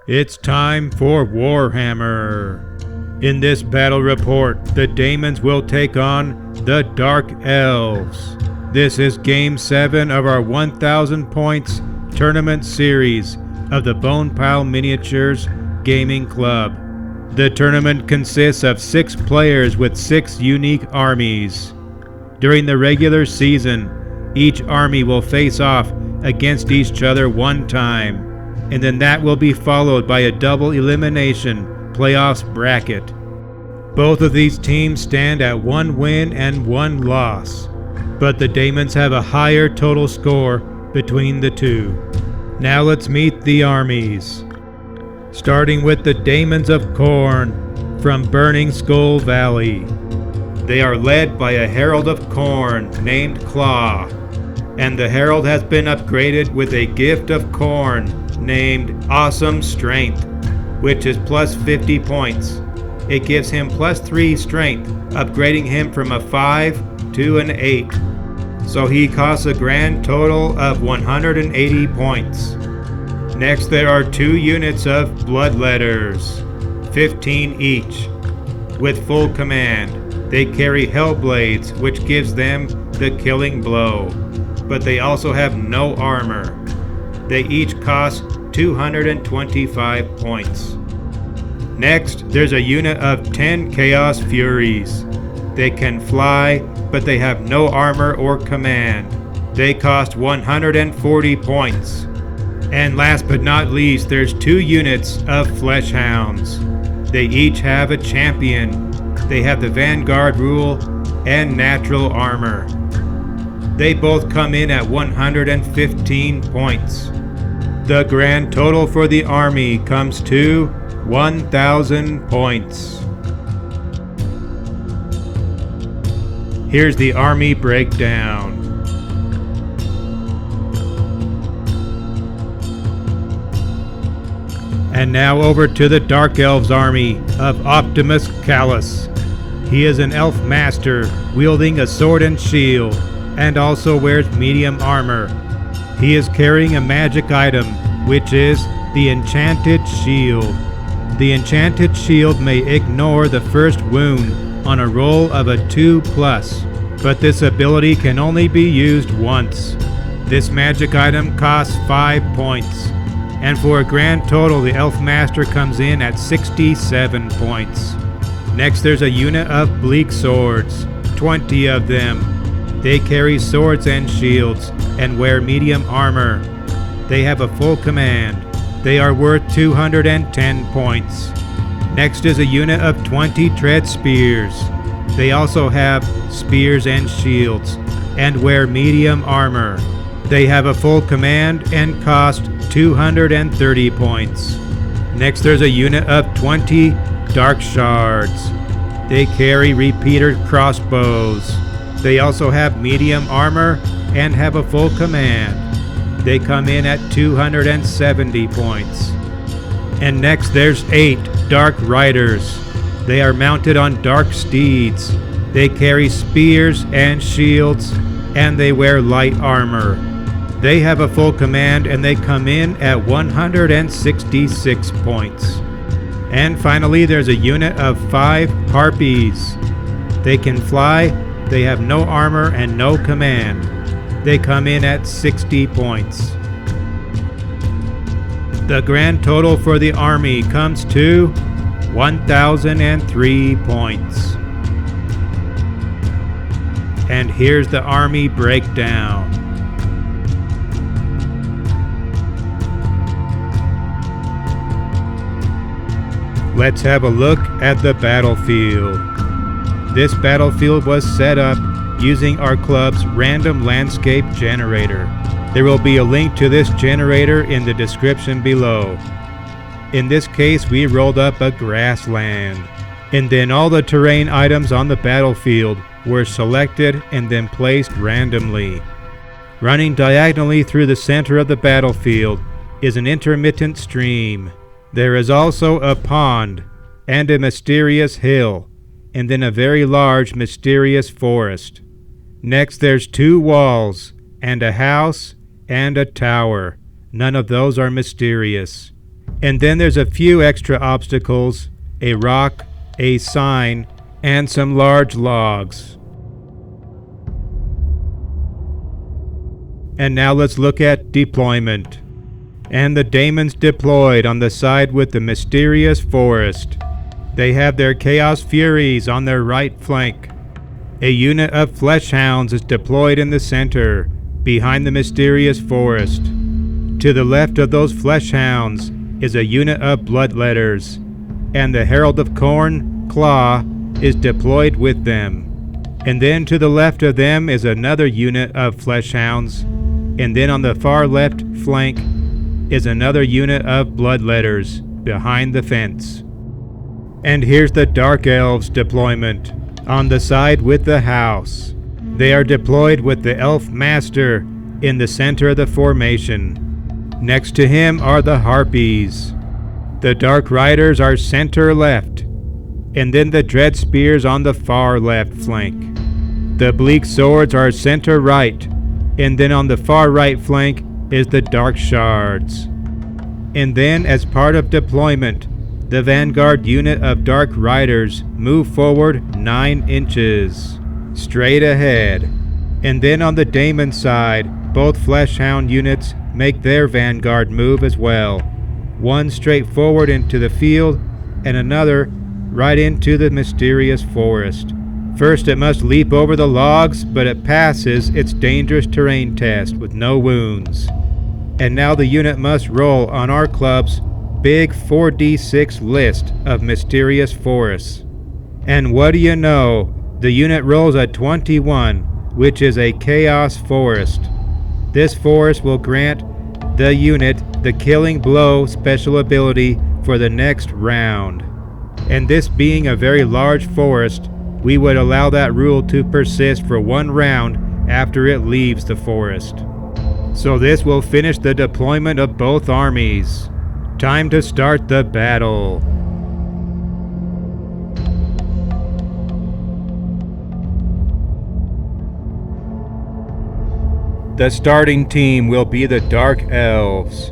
It's time for Warhammer. In this battle report, the Daemons will take on the Dark Elves. This is Game 7 of our 1,000 points tournament series of the Bonepile Miniatures Gaming Club. The tournament consists of 6 players with 6 unique armies. During the regular season, each army will face off against each other one time, and then that will be followed by a double-elimination playoffs bracket. Both of these teams stand at 1 win and 1 loss, but the Daemons have a higher total score between the two. Now let's meet the armies. Starting with the Daemons of Khorne from Burning Skull Valley. They are led by a Herald of Khorne named Claw, and the Herald has been upgraded with a gift of Khorne named Awesome Strength, which is plus 50 points. It gives him plus 3 strength, upgrading him from a 5 to an 8. So he costs a grand total of 180 points. Next there are 2 units of Bloodletters, 15 each. With full command, they carry Hellblades, which gives them the killing blow, but they also have no armor. They each cost 225 points. Next, there's a unit of 10 Chaos Furies. They can fly, but they have no armor or command. They cost 140 points. And last but not least, there's 2 units of Fleshhounds. They each have a champion. They have the Vanguard rule and natural armor. They both come in at 115 points. The grand total for the army comes to 1,000 points. Here's the army breakdown. And now over to the Dark Elves army of Optimus Callous. He is an elf master wielding a sword and shield, and also wears medium armor. He is carrying a magic item, which is the Enchanted Shield. The Enchanted Shield may ignore the first wound on a roll of a 2+, but this ability can only be used once. This magic item costs 5 points, and for a grand total the Elf Master comes in at 67 points. Next there's a unit of Bleak Swords, 20 of them. They carry swords and shields and wear medium armor. They have a full command. They are worth 210 points. Next is a unit of 20 Tread Spears. They also have spears and shields and wear medium armor. They have a full command and cost 230 points. Next there's a unit of 20 Dark Shards. They carry repeater crossbows. They also have medium armor and have a full command. They come in at 270 points. And next there's 8 Dark Riders. They are mounted on dark steeds. They carry spears and shields, and they wear light armor. They have a full command and they come in at 166 points. And finally there's a unit of 5 Harpies. They can fly, they have no armor and no command. They come in at 60 points. The grand total for the army comes to 1,003 points. And here's the army breakdown. Let's have a look at the battlefield. This battlefield was set up using our club's random landscape generator. There will be a link to this generator in the description below. In this case, we rolled up a grassland, and then all the terrain items on the battlefield were selected and then placed randomly. Running diagonally through the center of the battlefield is an intermittent stream. There is also a pond and a mysterious hill, and then a very large mysterious forest. Next there's 2 walls, and a house, and a tower. None of those are mysterious. And then there's a few extra obstacles, a rock, a sign, and some large logs. And now let's look at deployment. And the Daemons deployed on the side with the mysterious forest. They have their Chaos Furies on their right flank. A unit of Fleshhounds is deployed in the center, behind the mysterious forest. To the left of those Fleshhounds is a unit of Bloodletters, and the Herald of Khorne, Claw, is deployed with them. And then to the left of them is another unit of Fleshhounds, and then on the far left flank is another unit of Bloodletters behind the fence. And here's the Dark Elves deployment on the side with the house. They are deployed with the Elf Master in the center of the formation. Next to him are the Harpies. The Dark Riders are center left, and then the Dread Spears on the far left flank. The Bleak Swords are center right, and then on the far right flank is the Dark Shards. And then as part of deployment, the Vanguard unit of Dark Riders move forward 9 inches, straight ahead. And then on the Daemon side, both Fleshhound units make their Vanguard move as well. One straight forward into the field, and another right into the mysterious forest. First it must leap over the logs, but it passes its dangerous terrain test with no wounds. And now the unit must roll on our club's big 4d6 list of mysterious forests. And what do you know? The unit rolls a 21, which is a Chaos Forest. This forest will grant the unit the Killing Blow special ability for the next round. And this being a very large forest, we would allow that rule to persist for 1 round after it leaves the forest. So this will finish the deployment of both armies. Time to start the battle. The starting team will be the Dark Elves,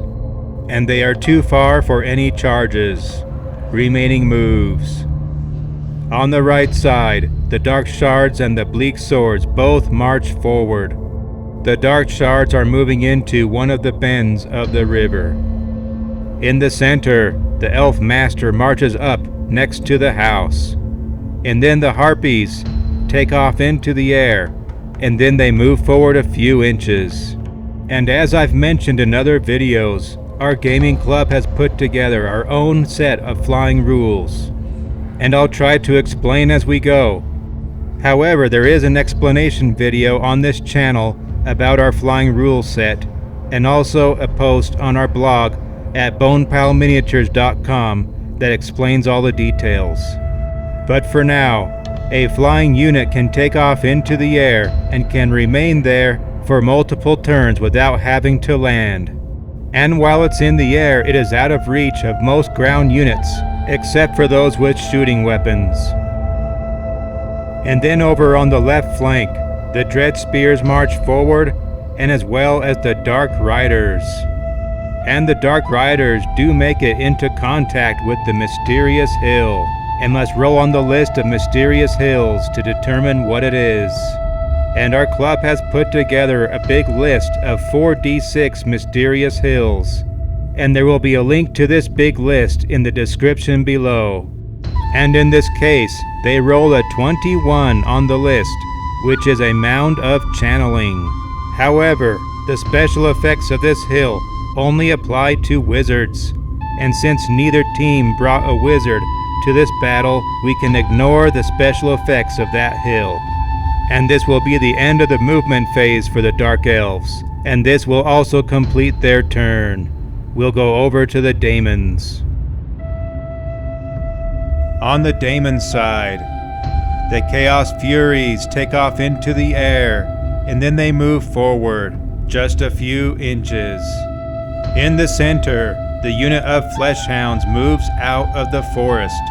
and they are too far for any charges. Remaining moves. On the right side, the Dark Shards and the Bleak Swords both march forward. The Dark Shards are moving into one of the bends of the river. In the center, the Elf Master marches up next to the house. And then the Harpies take off into the air, and then they move forward a few inches. And as I've mentioned in other videos, our gaming club has put together our own set of flying rules, and I'll try to explain as we go. However, there is an explanation video on this channel about our flying rules set, and also a post on our blog at bonepileminiatures.com that explains all the details. But for now, a flying unit can take off into the air and can remain there for multiple turns without having to land. And while it's in the air, it is out of reach of most ground units, except for those with shooting weapons. And then over on the left flank, the Dread Spears march forward, and as well as the Dark Riders. And the Dark Riders do make it into contact with the mysterious hill, and must roll on the list of mysterious hills to determine what it is. And our club has put together a big list of 4d6 mysterious hills, and there will be a link to this big list in the description below. And in this case, they roll a 21 on the list, which is a mound of channeling. However, the special effects of this hill only apply to wizards, and since neither team brought a wizard to this battle, we can ignore the special effects of that hill. And this will be the end of the movement phase for the Dark Elves, and this will also complete their turn. We'll go over to the Daemons. On the Daemons side, the Chaos Furies take off into the air, and then they move forward just a few inches. In the center, the unit of Fleshhounds moves out of the forest.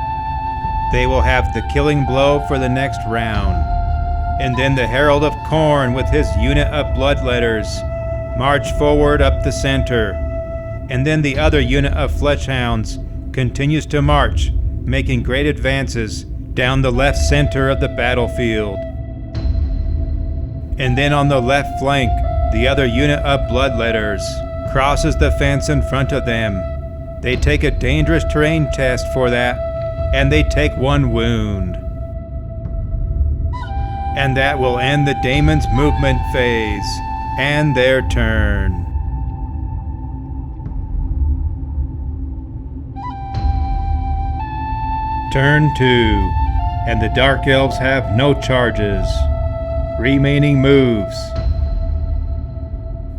They will have the killing blow for the next round. And then the Herald of Khorne with his unit of Bloodletters march forward up the center. and then the other unit of Fleshhounds continues to march, making great advances down the left center of the battlefield. And then on the left flank, the other unit of Bloodletters crosses the fence in front of them. They take a dangerous terrain test for that, and they take 1 wound. And that will end the Daemons' movement phase, and their turn. Turn 2, and the Dark Elves have no charges. Remaining moves.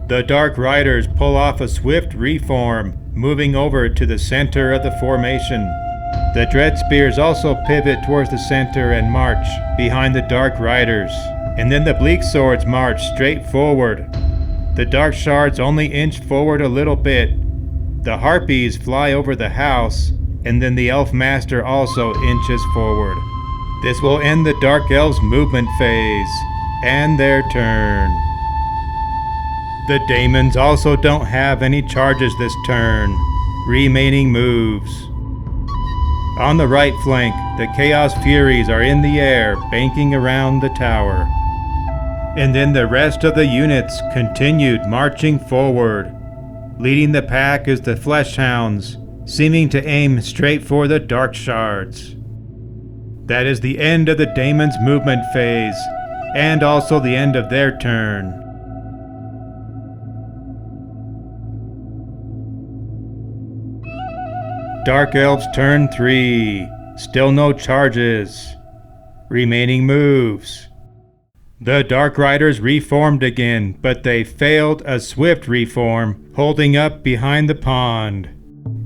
The Dark Riders pull off a swift reform, moving over to the center of the formation. The Dread Spears also pivot towards the center and march behind the Dark Riders. And then the Bleak Swords march straight forward. The Dark Shards only inch forward a little bit. The Harpies fly over the house, and then the Elf Master also inches forward. This will end the Dark Elves' movement phase, and their turn. The Daemons also don't have any charges this turn. Remaining moves. On the right flank, the Chaos Furies are in the air, banking around the tower. And then the rest of the units continued marching forward. Leading the pack is the Fleshhounds, seeming to aim straight for the Dark Shards. That is the end of the Daemons' movement phase, and also the end of their turn. Dark Elves turn 3. Still no charges. Remaining moves. The Dark Riders reformed again, but they failed a swift reform, holding up behind the pond.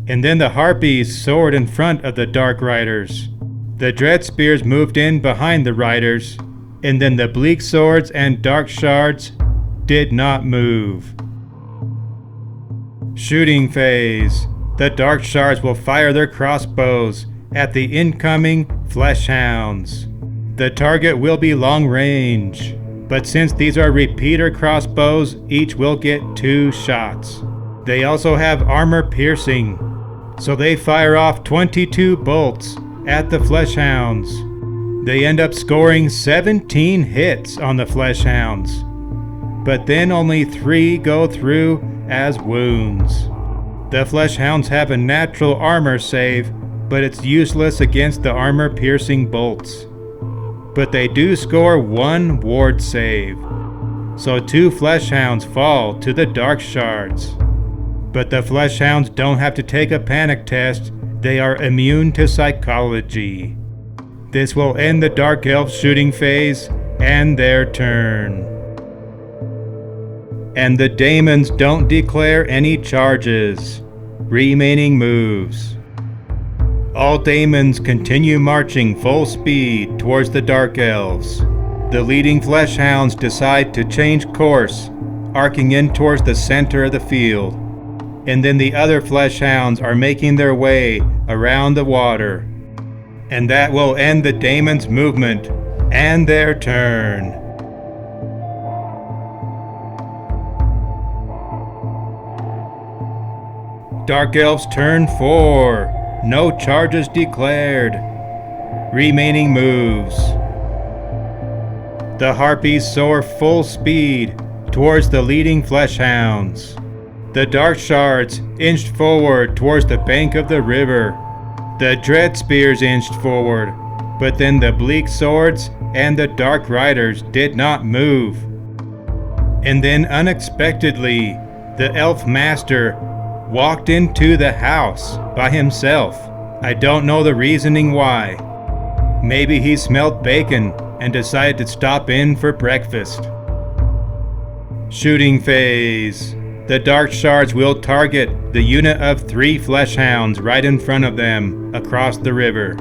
And then the Harpies soared in front of the Dark Riders. The Dread Spears moved in behind the Riders, and then the Bleak Swords and Dark Shards did not move. Shooting phase. The Dark Shards will fire their crossbows at the incoming Fleshhounds. The target will be long range, but since these are repeater crossbows, each will get 2 shots. They also have armor piercing, so they fire off 22 bolts at the Fleshhounds. They end up scoring 17 hits on the Fleshhounds, but then only 3 go through as wounds. The Fleshhounds have a natural armor save, but it's useless against the armor-piercing bolts. But they do score 1 ward save, so 2 Fleshhounds fall to the Dark Shards. But the Fleshhounds don't have to take a panic test, they are immune to psychology. This will end the Dark Elf shooting phase, and their turn. And the Daemons don't declare any charges. Remaining moves. All Daemons continue marching full speed towards the Dark Elves. The leading Fleshhounds decide to change course, arcing in towards the center of the field. And then the other Fleshhounds are making their way around the water. And that will end the Daemons' movement and their turn. Dark Elves turn 4. No charges declared. Remaining moves. The Harpies soar full speed towards the leading Fleshhounds. The Dark Shards inched forward towards the bank of the river. The Dread Spears inched forward, but then the Bleak Swords and the Dark Riders did not move. And then unexpectedly, the Elf Master walked into the house by himself. I don't know the reasoning why. Maybe he smelled bacon and decided to stop in for breakfast. Shooting phase. The Dark Shards will target the unit of 3 Fleshhounds right in front of them across the river.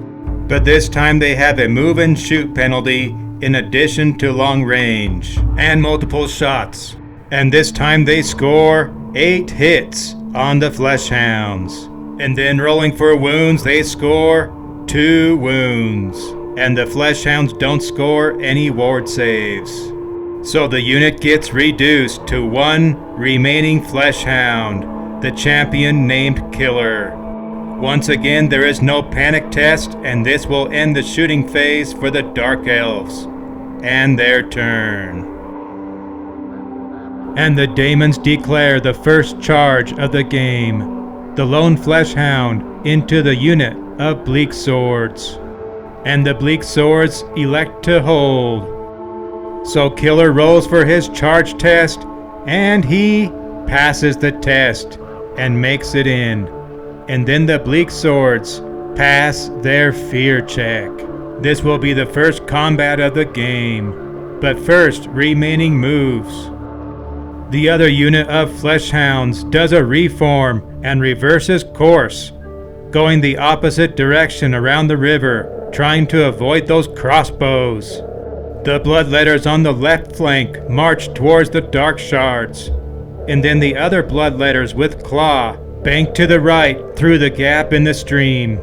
But this time they have a move and shoot penalty in addition to long range and multiple shots. And this time they score 8 hits on the Fleshhounds. And then rolling for wounds, they score 2 wounds. And the Fleshhounds don't score any ward saves. So the unit gets reduced to 1 remaining Fleshhound. the champion named Killer. Once again, there is no panic test, and this will end the shooting phase for the Dark Elves and their turn. And the Daemons declare the first charge of the game, the Lone Fleshhound into the unit of Bleak Swords. And the Bleak Swords elect to hold. So Killer rolls for his charge test, and he passes the test and makes it in. And then the Bleak Swords pass their fear check. This will be the first combat of the game. But first, remaining moves. The other unit of Fleshhounds does a reform and reverses course, going the opposite direction around the river, trying to avoid those crossbows. The Bloodletters on the left flank march towards the Dark Shards, and then the other Bloodletters with Claw bank to the right through the gap in the stream.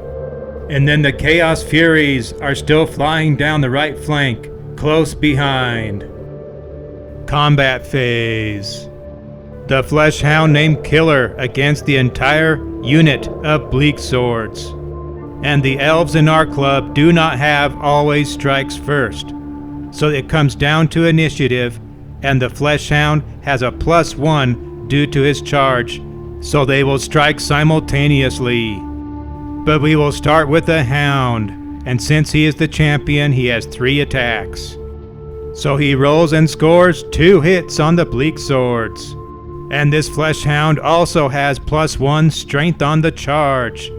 And then the Chaos Furies are still flying down the right flank, close behind. Combat phase. The Fleshhound named Killer against the entire unit of Bleak Swords. And the elves in our club do not have always strikes first. So it comes down to initiative, and the Fleshhound has a +1 due to his charge, so they will strike simultaneously. But we will start with the Hound, and since he is the champion, he has 3 attacks. So he rolls and scores 2 hits on the Bleak Swords. And this Fleshhound also has +1 strength on the charge.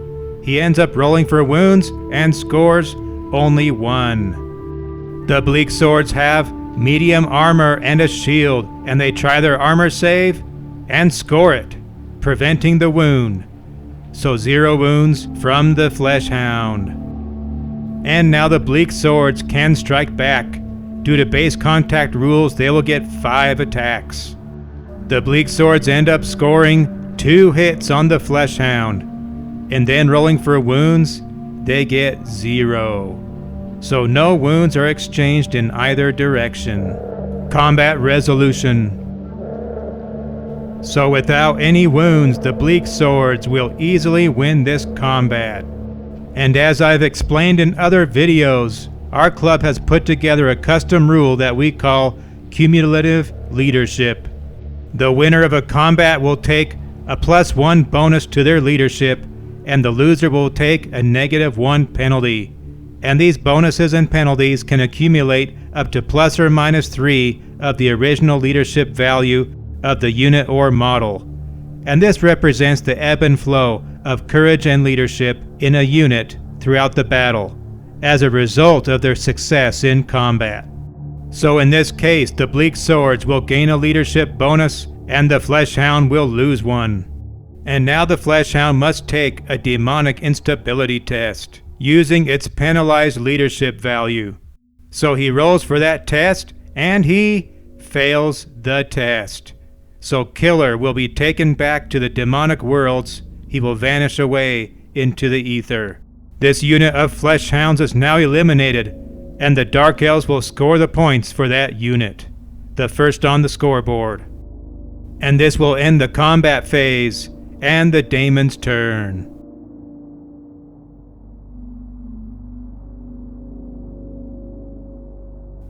He ends up rolling for wounds and scores only 1. The Bleak Swords have medium armor and a shield, and they try their armor save and score it, preventing the wound. So 0 wounds from the Fleshhound. And now the Bleak Swords can strike back. Due to base contact rules, they will get 5 attacks. The Bleak Swords end up scoring 2 hits on the Fleshhound, and then rolling for wounds, they get 0. So no wounds are exchanged in either direction. Combat resolution. So without any wounds, the Bleak Swords will easily win this combat. And as I've explained in other videos, our club has put together a custom rule that we call cumulative leadership. The winner of a combat will take a +1 bonus to their leadership, and the loser will take a -1 penalty. And these bonuses and penalties can accumulate up to ±3 of the original leadership value of the unit or model. And this represents the ebb and flow of courage and leadership in a unit throughout the battle, as a result of their success in combat. So in this case, the Bleak Swords will gain a leadership bonus, and the Fleshhound will lose one. And now the Fleshhound must take a demonic instability test, using its penalized leadership value. So he rolls for that test, and he fails the test. So Killer will be taken back to the demonic worlds. He will vanish away into the ether. This unit of Fleshhounds is now eliminated, and the Dark Elves will score the points for that unit, the first on the scoreboard. And this will end the combat phase and the Daemon's turn.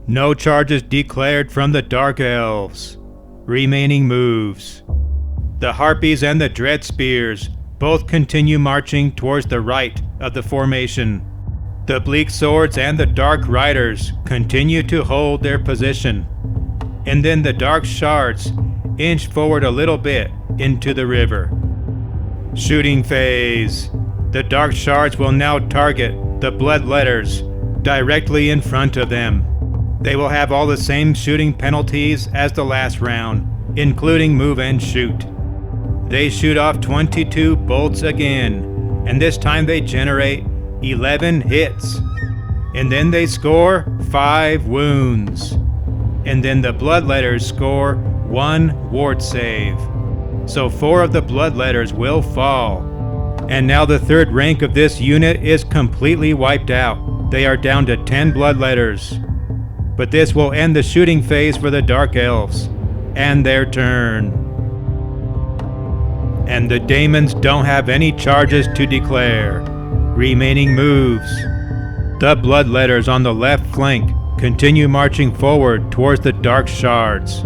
No charges declared from the Dark Elves. Remaining moves. The Harpies and the Dread Spears both continue marching towards the right of the formation. The Bleak Swords and the Dark Riders continue to hold their position. And then the Dark Shards inch forward a little bit into the river. Shooting phase. The Dark Shards will now target the Bloodletters directly in front of them. They will have all the same shooting penalties as the last round, including move and shoot. They shoot off 22 bolts again, and this time they generate 11 hits. And then they score 5 wounds. And then the Bloodletters score 1 ward save. So 4 of the Bloodletters will fall. And now the third rank of this unit is completely wiped out. They are down to 10 Bloodletters. But this will end the shooting phase for the Dark Elves and their turn. and the Daemons don't have any charges to declare. Remaining moves. The Bloodletters on the left flank continue marching forward towards the Dark Shards.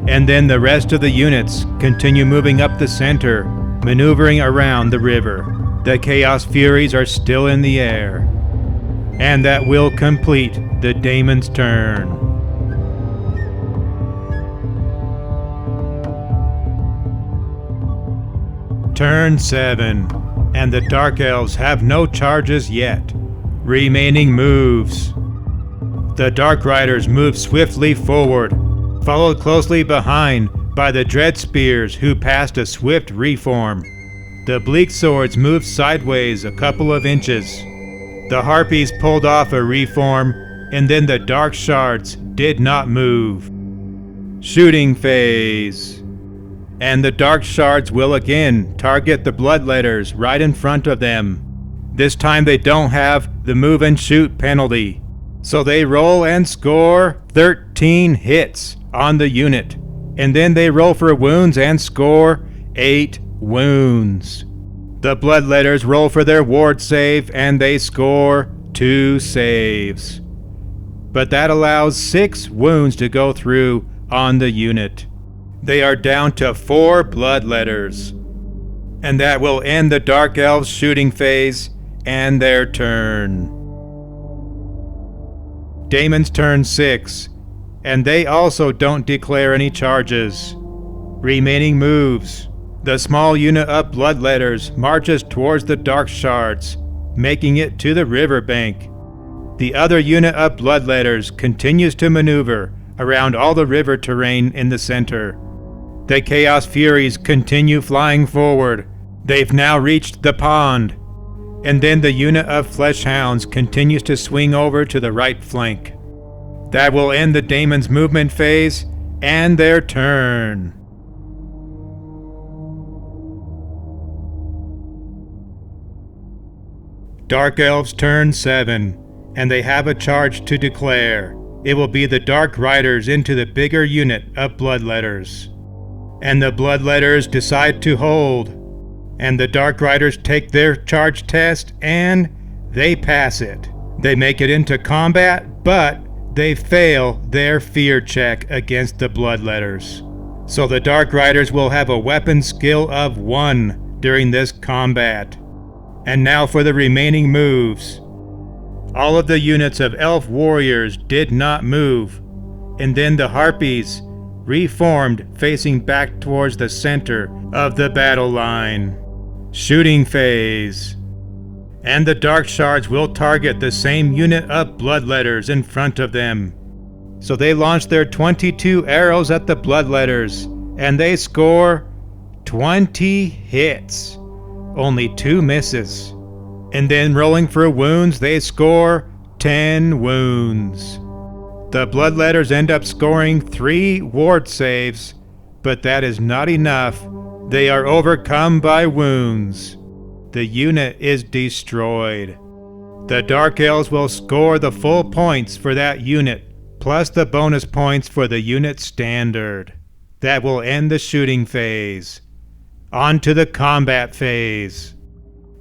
And then the rest of the units continue moving up the center, maneuvering around the river. The Chaos Furies are still in the air. And that will complete the Daemon's turn. Turn 7, and the Dark Elves have no charges yet. Remaining moves. The Dark Riders move swiftly forward, followed closely behind by the Dread Spears, who passed a swift reform. The Bleak Swords moved sideways a couple of inches. The Harpies pulled off a reform, and then the Dark Shards did not move. Shooting phase. And the Dark Shards will again target the Bloodletters right in front of them. This time they don't have the move and shoot penalty, so they roll and score 13 hits on the unit, and then they roll for wounds and score 8 wounds. The Bloodletters roll for their ward save and they score 2 saves. But that allows 6 wounds to go through on the unit. They are down to 4 Bloodletters. And that will end the Dark Elves shooting phase and their turn. Daemon's turn 6, and they also don't declare any charges. Remaining moves. The small unit of Bloodletters marches towards the Dark Shards, making it to the riverbank. The other unit of Bloodletters continues to maneuver around all the river terrain in the center. The Chaos Furies continue flying forward. They've now reached the pond. And then the unit of Fleshhounds continues to swing over to the right flank. That will end the Daemon's movement phase and their turn. Dark Elves turn 7, and they have a charge to declare. It will be the Dark Riders into the bigger unit of Bloodletters. And the Bloodletters decide to hold. And the Dark Riders take their charge test and they pass it. They make it into combat, but they fail their fear check against the Bloodletters. So the Dark Riders will have a weapon skill of 1 during this combat. And now for the remaining moves. All of the units of Elf Warriors did not move, and then the Harpies reformed facing back towards the center of the battle line. Shooting phase. And the Dark Shards will target the same unit of Bloodletters in front of them. So they launch their 22 arrows at the Bloodletters, and they score 20 hits. Only 2 misses. And then rolling for wounds, they score 10 wounds. The Bloodletters end up scoring 3 ward saves, but that is not enough. They are overcome by wounds. The unit is destroyed. The Dark Elves will score the full points for that unit, plus the bonus points for the unit standard. That will end the shooting phase. On to the combat phase.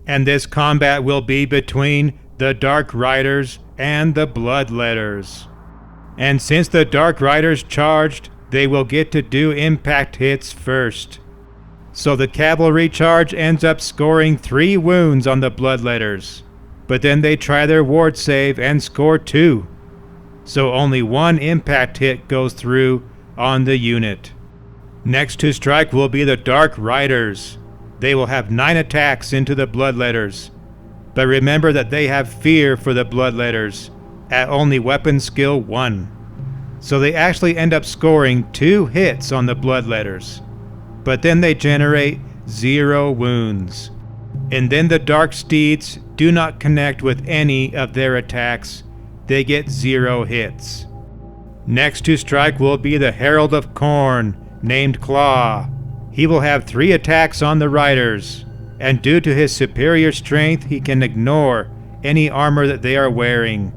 And this combat will be between the Dark Riders and the Bloodletters. And since the Dark Riders charged, they will get to do impact hits first. So the cavalry charge ends up scoring 3 wounds on the Bloodletters. But then they try their ward save and score 2. So only 1 impact hit goes through on the unit. Next to strike will be the Dark Riders. They will have 9 attacks into the Bloodletters. But remember that they have fear for the Bloodletters at only weapon skill 1. So they actually end up scoring 2 hits on the Bloodletters. But then they generate 0 wounds. And then the Dark Steeds do not connect with any of their attacks. They get 0 hits. Next to strike will be the Herald of Khorne, named Claw. He will have 3 attacks on the Riders, and due to his superior strength, he can ignore any armor that they are wearing.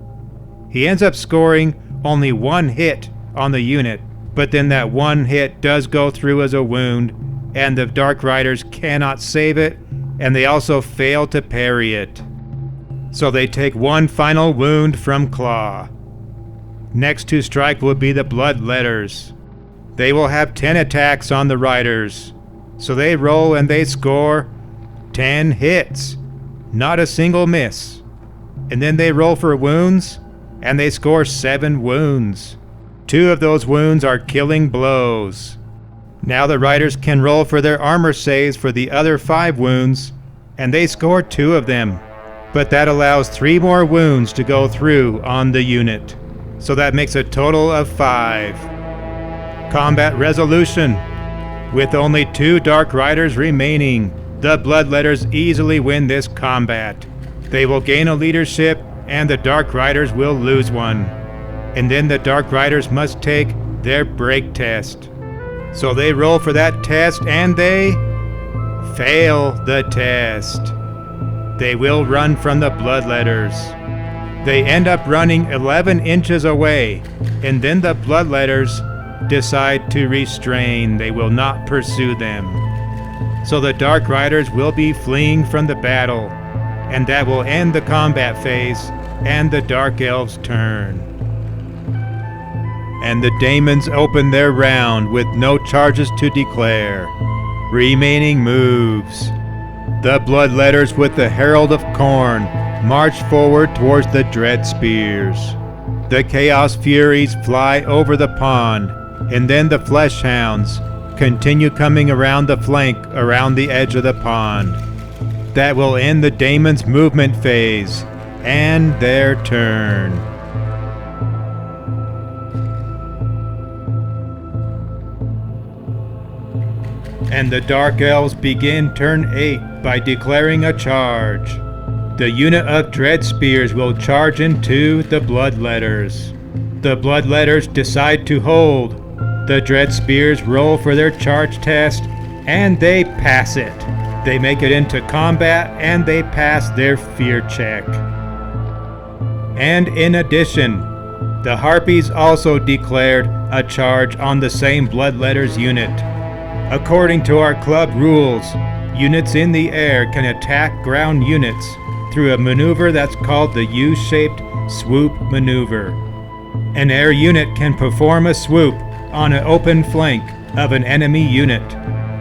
He ends up scoring only 1 hit on the unit, but then that 1 hit does go through as a wound, and the Dark Riders cannot save it, and they also fail to parry it. So they take one final wound from Claw. Next to strike will be the Bloodletters. They will have 10 attacks on the Riders. So they roll and they score 10 hits. Not a single miss. And then they roll for wounds, and they score 7 wounds. 2 of those wounds are killing blows. Now the Riders can roll for their armor saves for the other 5 wounds, and they score 2 of them. But that allows 3 more wounds to go through on the unit. So that makes a total of 5. Combat resolution. With only 2 Dark Riders remaining, the Bloodletters easily win this combat. They will gain a leadership, and the Dark Riders will lose one. And then the Dark Riders must take their break test. So they roll for that test, and they fail the test. They will run from the Bloodletters. They end up running 11 inches away, and then the Bloodletters decide to restrain. They will not pursue them. So the Dark Riders will be fleeing from the battle, and that will end the combat phase and the Dark Elves' turn. And the Daemons open their round with no charges to declare. Remaining moves. The Bloodletters with the Herald of Khorne march forward towards the Dread Spears. The Chaos Furies fly over the pond, and then the Flesh Hounds continue coming around the flank around the edge of the pond. That will end the Daemons' movement phase and their turn. And the Dark Elves begin turn 8 by declaring a charge. The unit of Dread Spears will charge into the Bloodletters. The Bloodletters decide to hold. The Dread Spears roll for their charge test, and they pass it. They make it into combat, and they pass their fear check. And in addition, the Harpies also declared a charge on the same Bloodletters unit. According to our club rules, units in the air can attack ground units through a maneuver that's called the U-shaped swoop maneuver. An air unit can perform a swoop on an open flank of an enemy unit.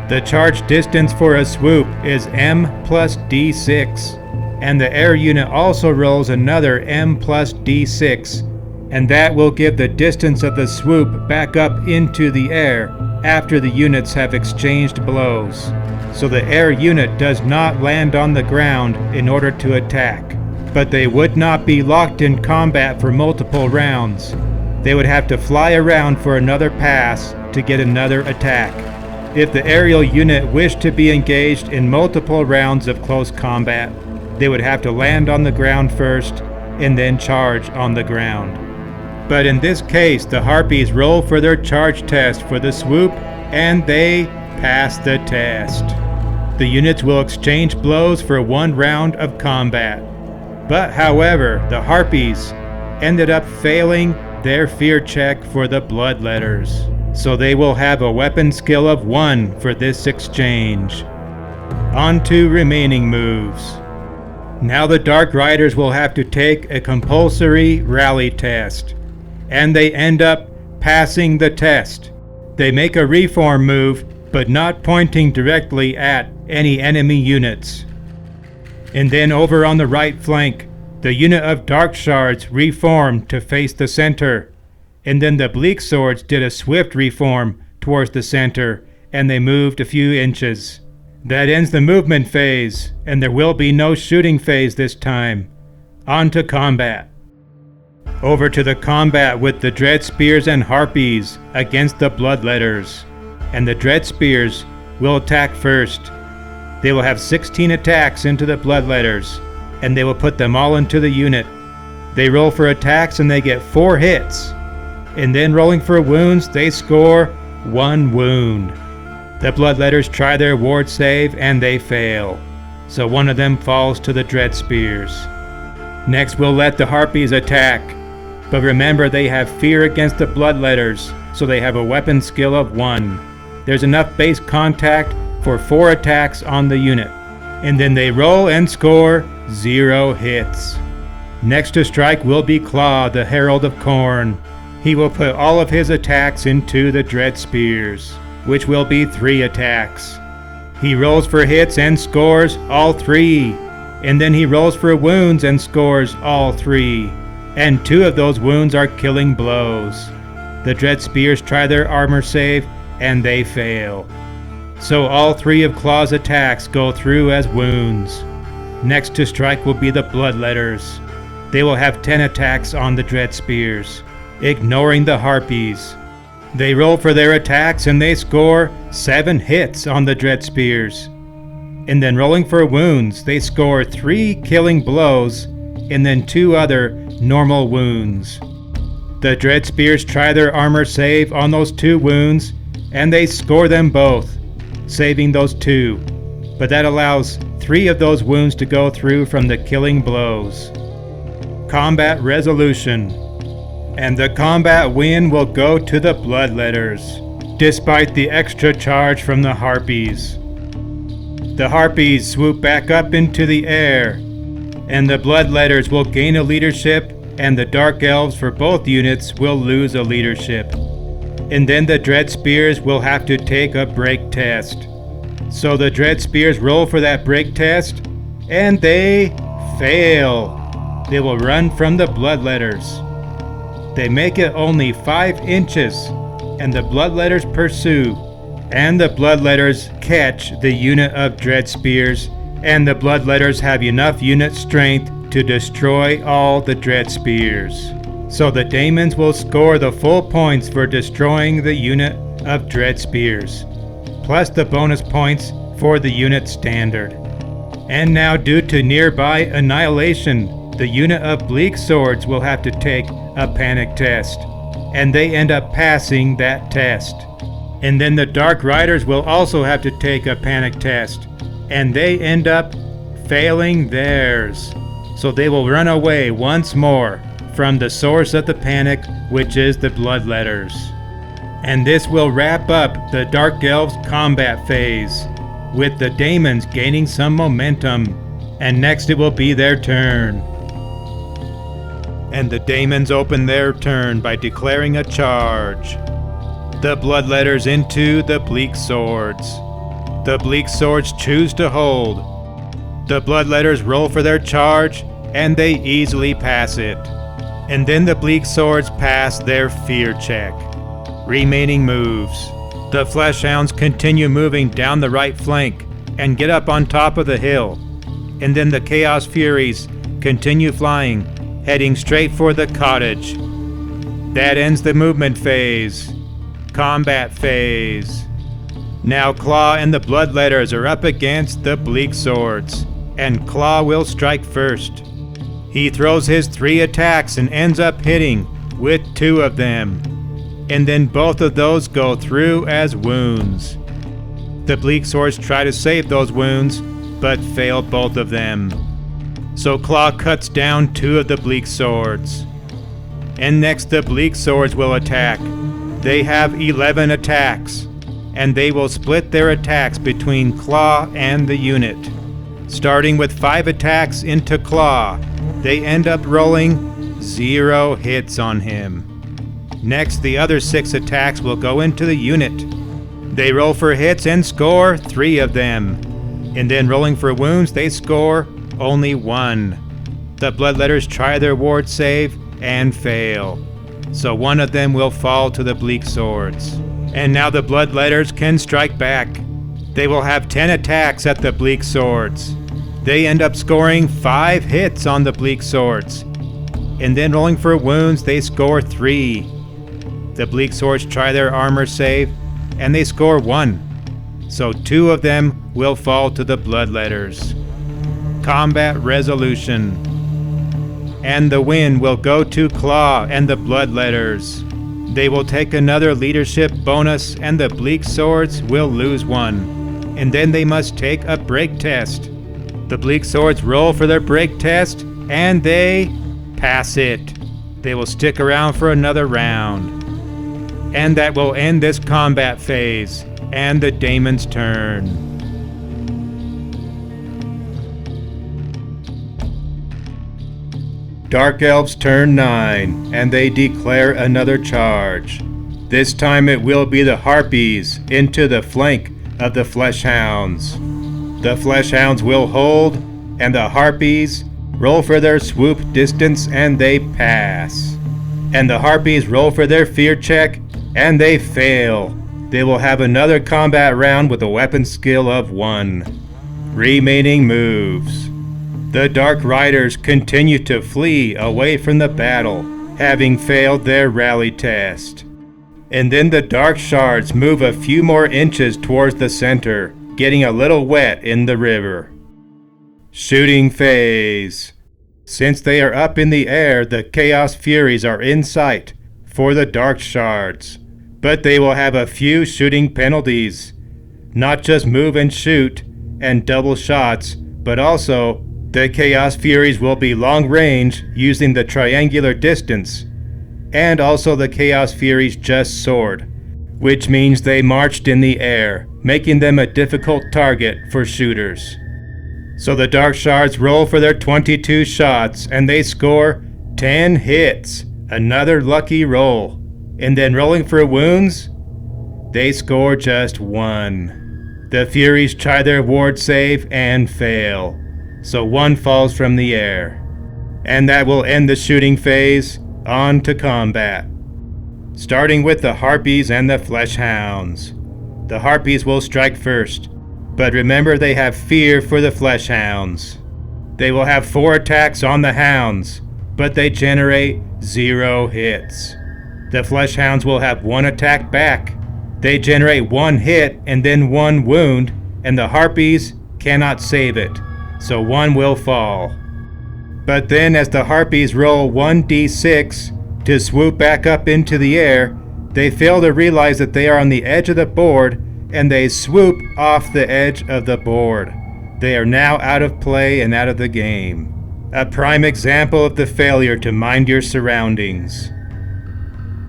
The charge distance for a swoop is M plus D6, and the air unit also rolls another M plus D6, and that will give the distance of the swoop back up into the air after the units have exchanged blows. So the air unit does not land on the ground in order to attack, but they would not be locked in combat for multiple rounds. They would have to fly around for another pass to get another attack. If the aerial unit wished to be engaged in multiple rounds of close combat, they would have to land on the ground first and then charge on the ground. But in this case, the Harpies roll for their charge test for the swoop, and they pass the test. The units will exchange blows for 1 round of combat. But however, the Harpies ended up failing their fear check for the Bloodletters, so they will have a weapon skill of 1 for this exchange. On to remaining moves. Now the Dark Riders will have to take a compulsory rally test, and they end up passing the test. They make a reform move, but not pointing directly at any enemy units. And then over on the right flank, the unit of Dark Shards reformed to face the center, and then the Bleak Swords did a swift reform towards the center, and they moved a few inches. That ends the movement phase, and there will be no shooting phase this time. On to combat. Over to the combat with the Dread Spears and Harpies against the Bloodletters, and the Dread Spears will attack first. They will have 16 attacks into the Bloodletters, and they will put them all into the unit. They roll for attacks and they get 4 hits, and then rolling for wounds they score 1 wound. The Bloodletters try their ward save and they fail, so one of them falls to the Dread Spears. Next we'll let the Harpies attack, but remember they have fear against the Bloodletters, so they have a weapon skill of 1. there's enough base contact for 4 attacks on the unit. And then they roll and score 0 hits. Next to strike will be Claw, the Herald of Khorne. He will put all of his attacks into the Dread Spears, which will be 3 attacks. He rolls for hits and scores all 3. And then he rolls for wounds and scores all 3. And 2 of those wounds are killing blows. The Dread Spears try their armor save, and they fail. So all 3 of Claw's attacks go through as wounds. Next to strike will be the Bloodletters. They will have 10 attacks on the Dread Spears, ignoring the Harpies. They roll for their attacks and they score 7 hits on the Dread Spears. And then rolling for wounds, they score 3 killing blows and then 2 other normal wounds. The Dread Spears try their armor save on those 2 wounds, and they score them both, saving those 2. But that allows 3 of those wounds to go through from the killing blows. Combat resolution. And the combat win will go to the Bloodletters, despite the extra charge from the Harpies. The Harpies swoop back up into the air, and the Bloodletters will gain a leadership, and the Dark Elves for both units will lose a leadership. And then the Dread Spears will have to take a break test. So the Dread Spears roll for that break test, and they fail. They will run from the Bloodletters. They make it only 5 inches, and the Bloodletters pursue. And the Bloodletters catch the unit of Dread Spears, and the Bloodletters have enough unit strength to destroy all the Dread Spears. So the Daemons will score the full points for destroying the unit of Dread Spears, plus the bonus points for the unit standard. And now, due to nearby annihilation, the unit of Bleak Swords will have to take a panic test, and they end up passing that test. And then the Dark Riders will also have to take a panic test, and they end up failing theirs. So they will run away once more from the source of the panic, which is the Bloodletters. And this will wrap up the Dark Elves combat phase, with the Daemons gaining some momentum, and next it will be their turn. And the Daemons open their turn by declaring a charge. The Bloodletters into the Bleak Swords. The Bleak Swords choose to hold. The Bloodletters roll for their charge, and they easily pass it. And then the Bleak Swords pass their fear check. Remaining moves. The Fleshhounds continue moving down the right flank and get up on top of the hill. And then the Chaos Furies continue flying, heading straight for the cottage. That ends the movement phase. Combat phase. Now Claw and the Bloodletters are up against the Bleak Swords, and Claw will strike first. He throws his 3 attacks and ends up hitting with 2 of them, and then both of those go through as wounds. The Bleak Swords try to save those wounds, but fail both of them. So Claw cuts down 2 of the Bleak Swords. And next the Bleak Swords will attack. They have 11 attacks, and they will split their attacks between Claw and the unit. Starting with 5 attacks into Claw, they end up rolling 0 hits on him. Next, the other 6 attacks will go into the unit. They roll for hits and score 3 of them. And then rolling for wounds, they score only 1. The Bloodletters try their ward save and fail. So 1 of them will fall to the Bleak Swords. And now the Bloodletters can strike back. They will have 10 attacks at the Bleak Swords. They end up scoring 5 hits on the Bleak Swords. And then rolling for wounds, they score 3. The Bleak Swords try their armor save, and they score 1. So 2 of them will fall to the Bloodletters. Combat resolution. And the win will go to Claw and the Bloodletters. They will take another leadership bonus, and the Bleak Swords will lose 1. And then they must take a break test. The Bleak Swords roll for their break test, and they pass it. They will stick around for another round. And that will end this combat phase. and the Daemons' turn. Dark Elves turn 9, and they declare another charge. This time it will be the Harpies into the flank of the Fleshhounds. The Fleshhounds will hold, and the Harpies roll for their swoop distance and they pass. And the Harpies roll for their fear check and they fail. They will have another combat round with a weapon skill of 1. Remaining moves. The Dark Riders continue to flee away from the battle, having failed their rally test. And then the Dark Shards move a few more inches towards the center, getting a little wet in the river. Shooting phase. Since they are up in the air, the Chaos Furies are in sight for the Dark Shards, but they will have a few shooting penalties. Not just move and shoot and double shots, but also the Chaos Furies will be long range using the triangular distance, and also the Chaos Furies just soared, which means they marched in the air, making them a difficult target for shooters. So the Dark Shards roll for their 22 shots and they score 10 hits, another lucky roll. And then rolling for wounds, they score just 1. The Furies try their ward save and fail, so 1 falls from the air. And that will end the shooting phase. On to combat. Starting with the Harpies and the Fleshhounds. The Harpies will strike first, but remember they have fear for the Fleshhounds. They will have 4 attacks on the Hounds, but they generate 0 hits. The Fleshhounds will have 1 attack back. They generate 1 hit and then 1 wound, and the Harpies cannot save it, so 1 will fall. But then as the Harpies roll 1d6 to swoop back up into the air, they fail to realize that they are on the edge of the board and they swoop off the edge of the board. They are now out of play and out of the game. A prime example of the failure to mind your surroundings.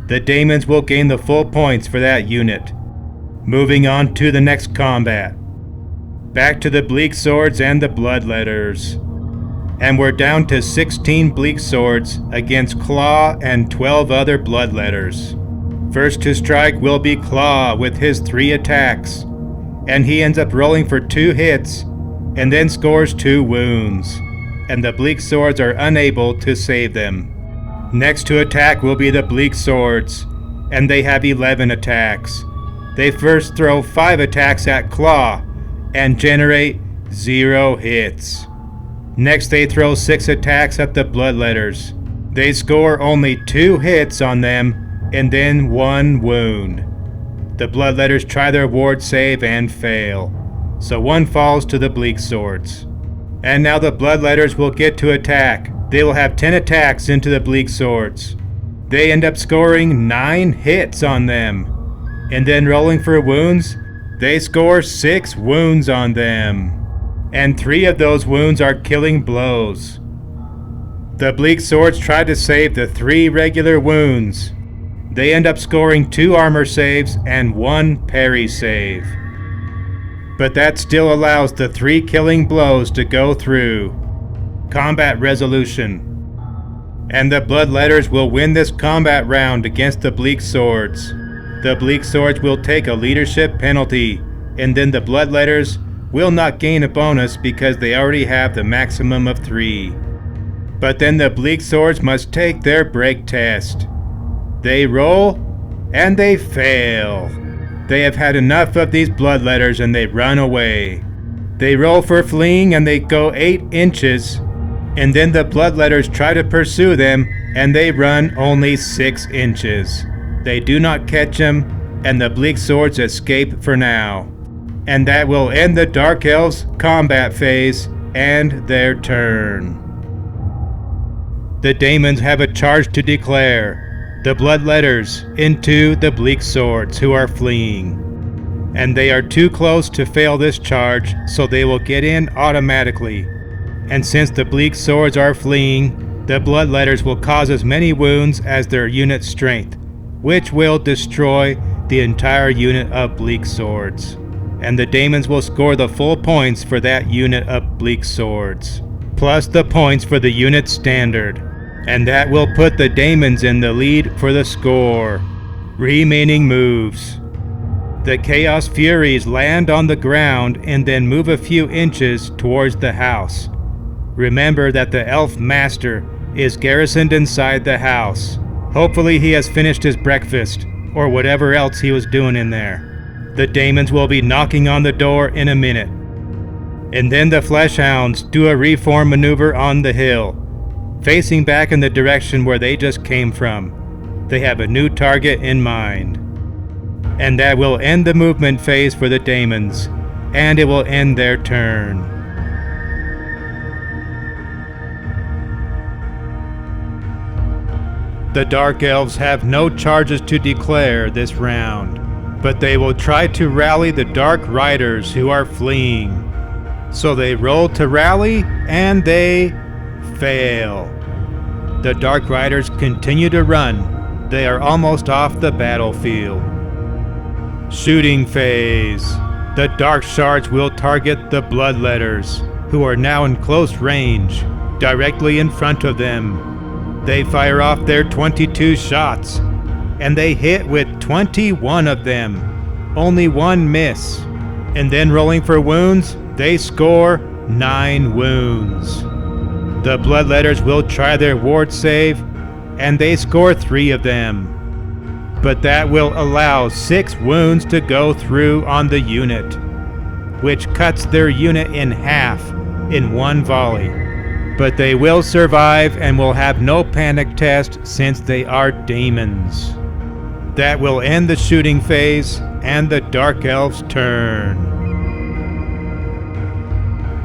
The Daemons will gain the full points for that unit. Moving on to the next combat. Back to the Bleak Swords and the Bloodletters. And we're down to 16 Bleak Swords against Claw and 12 other Bloodletters. First to strike will be Claw with his 3 attacks, and he ends up rolling for 2 hits and then scores 2 wounds, and the Bleak Swords are unable to save them. Next to attack will be the Bleak Swords, and they have 11 attacks. They first throw 5 attacks at Claw and generate 0 hits. Next they throw 6 attacks at the Bloodletters. They score only 2 hits on them and then 1 wound. The Bloodletters try their ward save and fail, so 1 falls to the Bleak Swords. And now the Bloodletters will get to attack. They will have 10 attacks into the Bleak Swords. They end up scoring 9 hits on them, and then rolling for wounds, they score 6 wounds on them. And 3 of those wounds are killing blows. The Bleak Swords try to save the 3 regular wounds. They end up scoring 2 armor saves and 1 parry save. But that still allows the 3 killing blows to go through. Combat resolution. And the Bloodletters will win this combat round against the Bleak Swords. The Bleak Swords will take a leadership penalty, and then the Bloodletters will not gain a bonus because they already have the maximum of 3. But then the Bleak Swords must take their break test. They roll, and they fail. They have had enough of these Bloodletters and they run away. They roll for fleeing and they go 8 inches, and then the Bloodletters try to pursue them and they run only 6 inches. They do not catch them, and the Bleak Swords escape for now. And that will end the Dark Elves combat phase and their turn. The Daemons have a charge to declare. The Bloodletters into the Bleak Swords who are fleeing. And they are too close to fail this charge, so they will get in automatically. And since the Bleak Swords are fleeing, the Bloodletters will cause as many wounds as their unit's strength, which will destroy the entire unit of bleak swords, and the Daemons will score the full points for that unit of bleak swords, plus the points for the unit standard, and that will put the Daemons in the lead for the score. Remaining moves. The Chaos Furies land on the ground and then move a few inches towards the house. Remember that the Elf Master is garrisoned inside the house. Hopefully he has finished his breakfast, or whatever else he was doing in there. The Daemons will be knocking on the door in a minute. And then the Fleshhounds do a reform maneuver on the hill, facing back in the direction where they just came from. They have a new target in mind. And that will end the movement phase for the Daemons, and it will end their turn. The Dark Elves have no charges to declare this round, but they will try to rally the Dark Riders who are fleeing. So they roll to rally, and they fail. The Dark Riders continue to run. They are almost off the battlefield. Shooting phase. The Dark Shards will target the Bloodletters, who are now in close range, directly in front of them. They fire off their 22 shots, and they hit with 21 of them. Only one miss. And then rolling for wounds, they score 9 wounds. The Bloodletters will try their ward save, and they score 3 of them. But that will allow 6 wounds to go through on the unit, which cuts their unit in half in one volley. But they will survive and will have no panic test since they are Daemons. That will end the shooting phase and the Dark Elves' turn.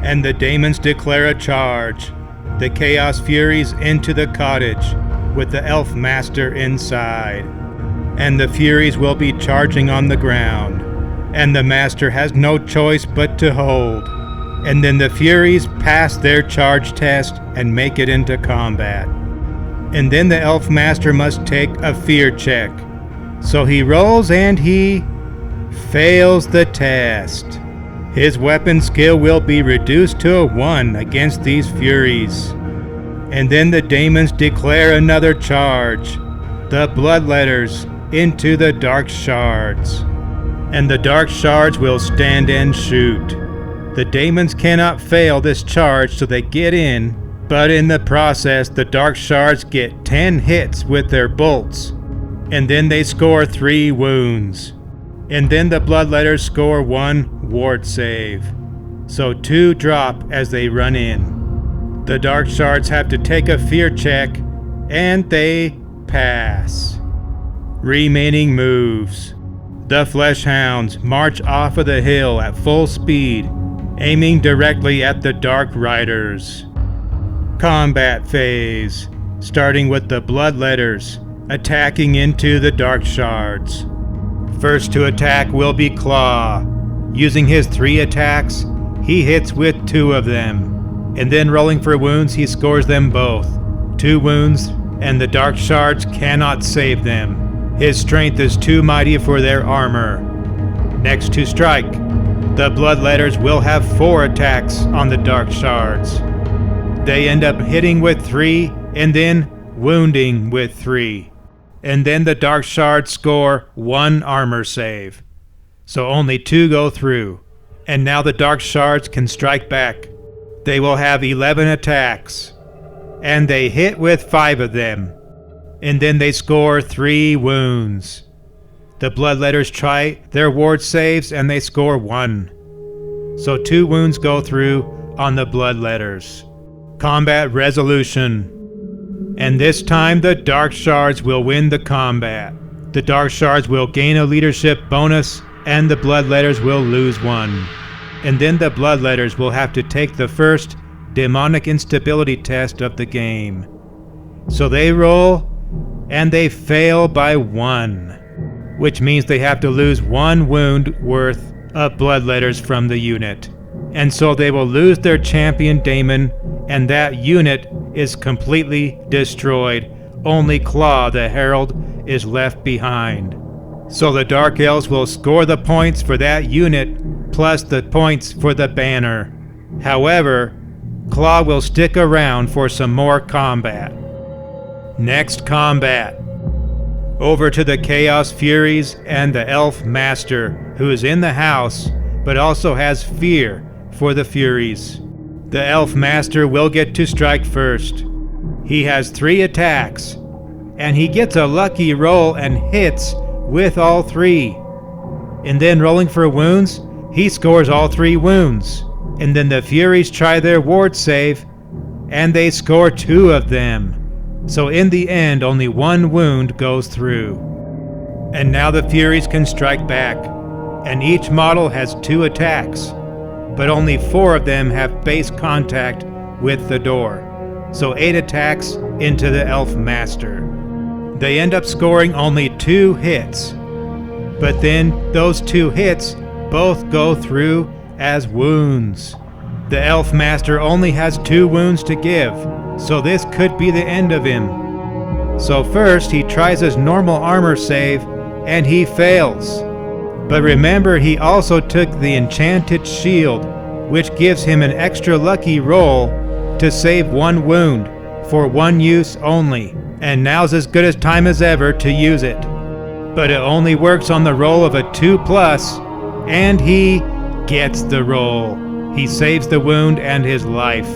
And the Daemons declare a charge. The Chaos Furies into the cottage with the Elf Master inside. And the Furies will be charging on the ground, and the Master has no choice but to hold. And then the Furies pass their charge test and make it into combat. And then the Elf Master must take a fear check. So he rolls and he fails the test. His weapon skill will be reduced to a 1 against these Furies. And then the Daemons declare another charge. The Bloodletters into the Dark Shards. And the Dark Shards will stand and shoot. The Daemons cannot fail this charge, so they get in, but in the process the Dark Shards get 10 hits with their bolts, and then they score 3 wounds. And then the Bloodletters score 1 ward save, so 2 drop as they run in. The Dark Shards have to take a fear check, and they pass. Remaining moves. The Fleshhounds march off of the hill at full speed, aiming directly at the Dark Riders. Combat phase, starting with the Bloodletters attacking into the Dark Shards. First to attack will be Claw. Using his 3 attacks, he hits with 2 of them, and then rolling for wounds he scores them both. 2 wounds, and the Dark Shards cannot save them. His strength is too mighty for their armor. Next to strike, the Bloodletters will have 4 attacks on the Dark Shards. They end up hitting with 3, and then wounding with 3. And then the Dark Shards score 1 armor save. So only 2 go through. And now the Dark Shards can strike back. They will have 11 attacks. And they hit with 5 of them. And then they score 3 wounds. The Bloodletters try their ward saves and they score 1. So 2 wounds go through on the Bloodletters. Combat resolution. And this time the Dark Shards will win the combat. The Dark Shards will gain a leadership bonus and the Bloodletters will lose 1. And then the Bloodletters will have to take the first demonic instability test of the game. So they roll and they fail by 1, which means they have to lose 1 wound worth of Bloodletters from the unit. And so they will lose their champion Daemon, and that unit is completely destroyed. Only Claw the Herald is left behind. So the Dark Elves will score the points for that unit plus the points for the banner. However, Claw will stick around for some more combat. Next combat. Over to the Chaos Furies and the Elf Master, who is in the house but also has fear for the Furies. The Elf Master will get to strike first. He has 3 attacks, and he gets a lucky roll and hits with all 3. And then rolling for wounds, he scores all 3 wounds. And then the Furies try their ward save, and they score 2 of them. So in the end, only 1 wound goes through. And now the Furies can strike back, and each model has 2 attacks, but only 4 of them have base contact with the door. So 8 attacks into the Elf Master. They end up scoring only 2 hits, but then those 2 hits both go through as wounds. The Elf Master only has 2 wounds to give, so this could be the end of him. So first he tries his normal armor save, and he fails. But remember, he also took the enchanted shield, which gives him an extra lucky roll to save 1 wound for 1 use only, and now's as good a time as ever to use it. But it only works on the roll of a 2+, and he gets the roll. He saves the wound and his life.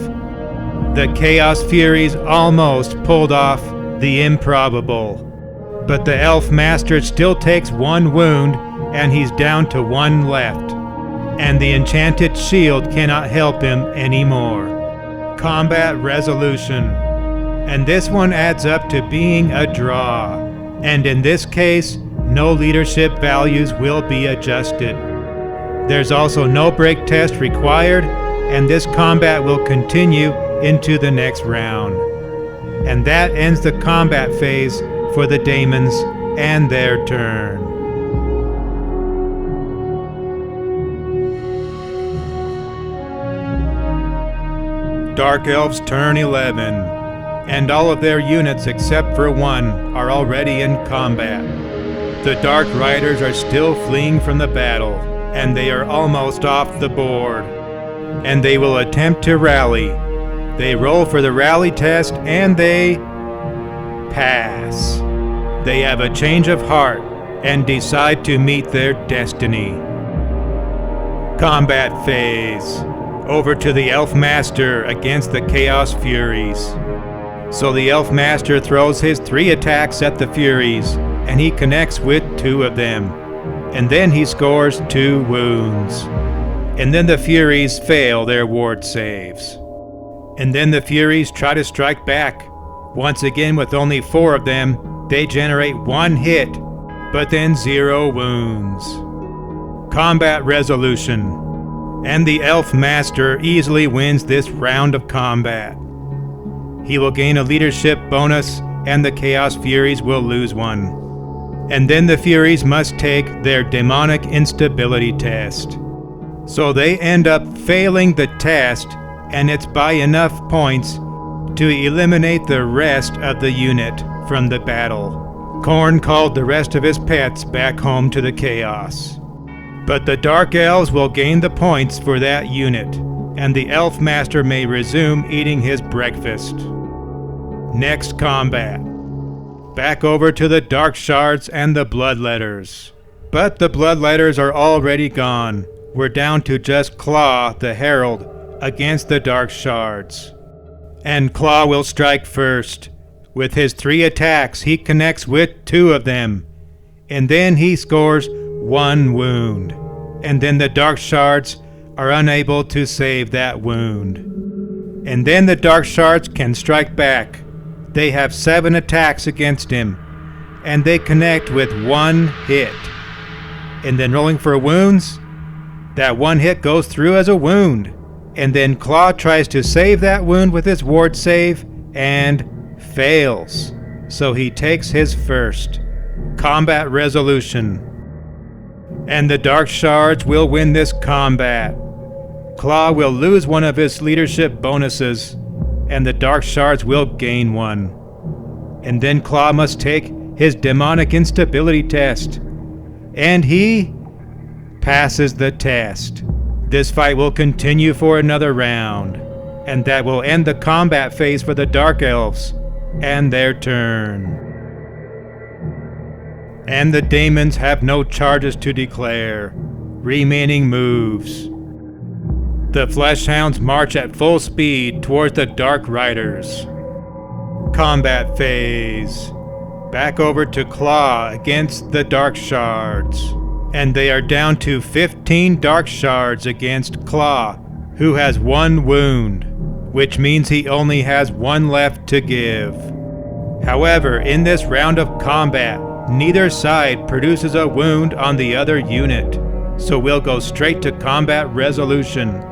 The Chaos Furies almost pulled off the improbable. But the Elf Master still takes 1 wound, and he's down to 1 left. And the enchanted shield cannot help him anymore. Combat resolution. And this one adds up to being a draw. And in this case, no leadership values will be adjusted. There's also no break test required, and this combat will continue into the next round. And that ends the combat phase for the Daemons and their turn. Dark Elves turn 11, and all of their units except for 1 are already in combat. The Dark Riders are still fleeing from the battle, and they are almost off the board. And they will attempt to rally. They roll for the rally test, and they pass. They have a change of heart and decide to meet their destiny. Combat phase. Over to the Elf Master against the Chaos Furies. So the Elf Master throws his 3 attacks at the Furies, and he connects with 2 of them. And then he scores 2 wounds. And then the Furies fail their ward saves. And then the Furies try to strike back. Once again, with only 4 of them, they generate 1 hit, but then 0 wounds. Combat resolution. And the Elf Master easily wins this round of combat. He will gain a leadership bonus, and the Chaos Furies will lose 1. And then the Furies must take their demonic instability test. So they end up failing the test, and it's by enough points to eliminate the rest of the unit from the battle. Khorne called the rest of his pets back home to the Chaos. But the Dark Elves will gain the points for that unit, and the Elf Master may resume eating his breakfast. Next combat. Back over to the Dark Shards and the Bloodletters. But the Bloodletters are already gone. We're down to just Claw, the Herald, against the Dark Shards. And Claw will strike first. With his 3 attacks, he connects with 2 of them. And then he scores 1 wound. And then the Dark Shards are unable to save that wound. And then the Dark Shards can strike back. They have 7 attacks against him, and they connect with 1 hit. And then rolling for wounds, that 1 hit goes through as a wound. And then Claw tries to save that wound with his ward save, and fails. So he takes his first. Combat resolution. And the Dark Shards will win this combat. Claw will lose 1 of his leadership bonuses, and the Dark Shards will gain 1. And then Claw must take his demonic instability test. and he passes the test. This fight will continue for another round, and that will end the combat phase for the Dark Elves and their turn. And the Daemons have no charges to declare. Remaining moves. The Fleshhounds march at full speed towards the Dark Riders. Combat phase. Back over to Claw against the Dark Shards. And they are down to 15 Dark Shards against Claw, who has 1 wound, which means he only has 1 left to give. However, in this round of combat, neither side produces a wound on the other unit, so we'll go straight to combat resolution.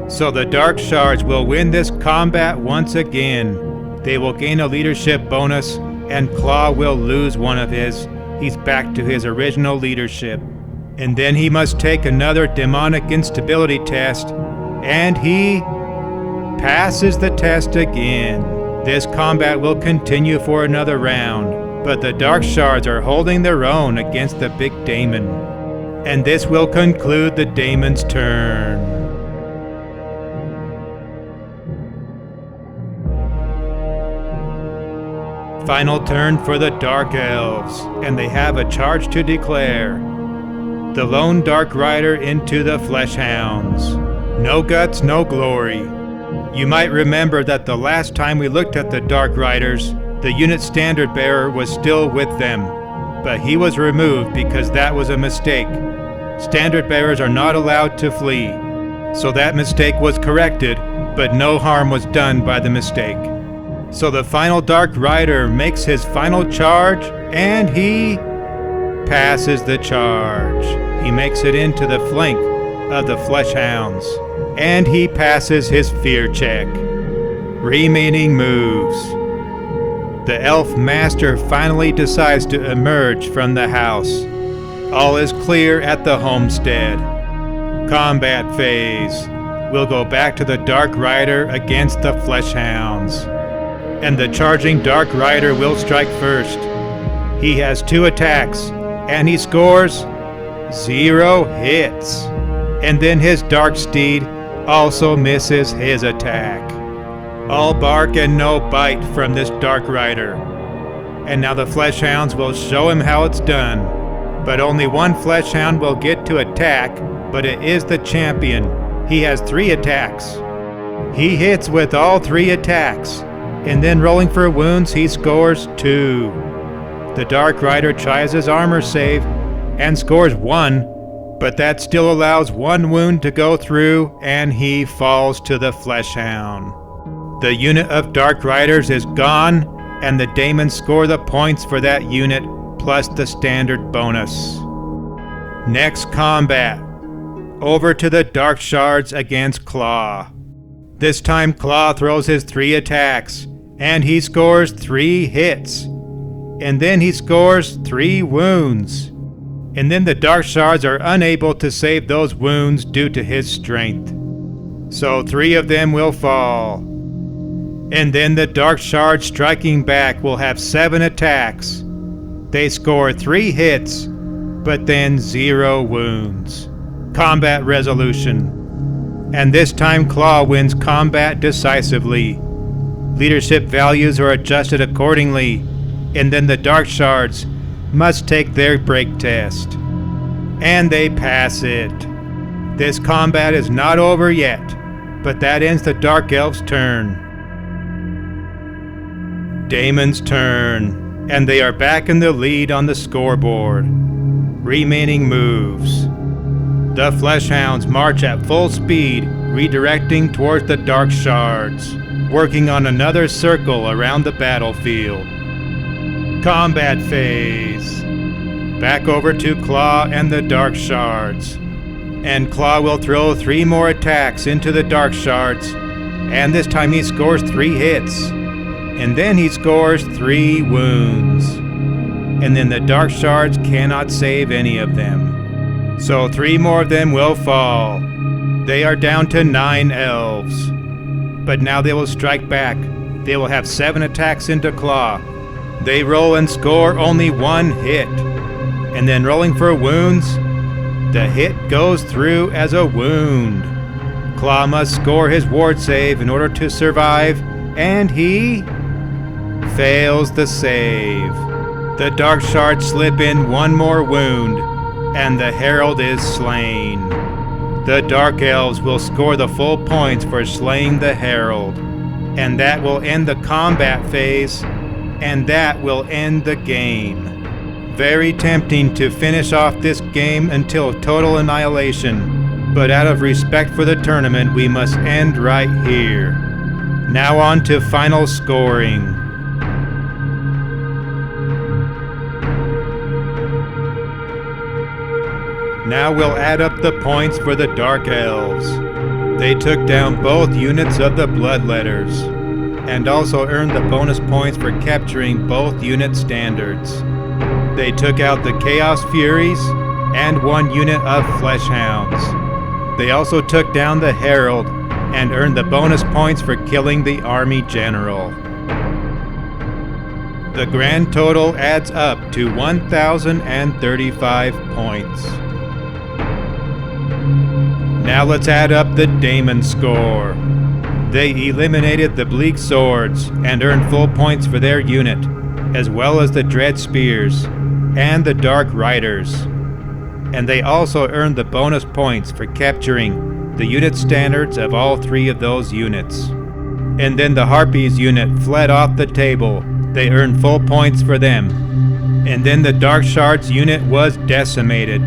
So the Dark Shards will win this combat once again. They will gain a leadership bonus, and Claw will lose one of his. He's back to his original leadership. And then he must take another demonic instability test, and he passes the test again. This combat will continue for another round, but the Dark Shards are holding their own against the big Daemon. And this will conclude the Daemon's turn. Final turn for the Dark Elves, and they have a charge to declare. The lone Dark Rider into the Fleshhounds. No guts, no glory. You might remember that the last time we looked at the Dark Riders, the unit standard bearer was still with them, but he was removed because that was a mistake. Standard bearers are not allowed to flee, so that mistake was corrected, but no harm was done by the mistake. So the final Dark Rider makes his final charge, and he passes the charge. He makes it into the flank of the Fleshhounds, and he passes his fear check. Remaining moves. The Elf Master finally decides to emerge from the house. All is clear at the homestead. Combat phase. We'll go back to the Dark Rider against the Fleshhounds. And the charging Dark Rider will strike first. He has 2 attacks, and he scores 0 hits. And then his Dark Steed also misses his attack. All bark and no bite from this Dark Rider. And now the Fleshhounds will show him how it's done. But only 1 Fleshhound will get to attack, but it is the champion. He has 3 attacks. He hits with all 3 attacks. And then rolling for wounds, he scores 2. The Dark Rider tries his armor save and scores 1, but that still allows 1 wound to go through, and he falls to the Fleshhound. The unit of Dark Riders is gone, and the Daemons score the points for that unit, plus the standard bonus. Next combat. Over to the Dark Shards against Claw. This time Claw throws his 3 attacks, and he scores 3 hits. And then he scores 3 wounds. And then the Dark Shards are unable to save those wounds due to his strength. So 3 of them will fall. And then the Dark Shards striking back will have 7 attacks. They score 3 hits, but then 0 wounds. Combat resolution. And this time Claw wins combat decisively. Leadership values are adjusted accordingly, and then the Dark Shards must take their break test. And they pass it. This combat is not over yet, but that ends the Dark Elves' turn. Daemon's turn, and they are back in the lead on the scoreboard. Remaining moves. The Fleshhounds march at full speed, redirecting towards the Dark Shards, working on another circle around the battlefield. Combat phase. Back over to Claw and the Dark Shards. And Claw will throw 3 more attacks into the Dark Shards, and this time he scores 3 hits. And then he scores 3 wounds. And then the Dark Shards cannot save any of them. So 3 more of them will fall. They are down to 9 elves. But now they will strike back. They will have 7 attacks into Claw. They roll and score only 1 hit. and then rolling for wounds, the hit goes through as a wound. Claw must score his ward save in order to survive, and he fails the save. The Dark Shards slip in one more wound, and the Herald is slain. The Dark Elves will score the full points for slaying the Herald, and that will end the combat phase, and that will end the game. Very tempting to finish off this game until total annihilation, but out of respect for the tournament, we must end right here. Now on to final scoring. Now we'll add up the points for the Dark Elves. They took down both units of the Bloodletters, and also earned the bonus points for capturing both unit standards. They took out the Chaos Furies and one unit of Fleshhounds. They also took down the Herald and earned the bonus points for killing the Army General. The grand total adds up to 1,035 points. Now let's add up the Daemons score. They eliminated the Bleak Swords and earned full points for their unit, as well as the Dread Spears and the Dark Riders. And they also earned the bonus points for capturing the unit standards of all three of those units. And then the Harpies unit fled off the table. They earned full points for them. And then the Dark Shards unit was decimated,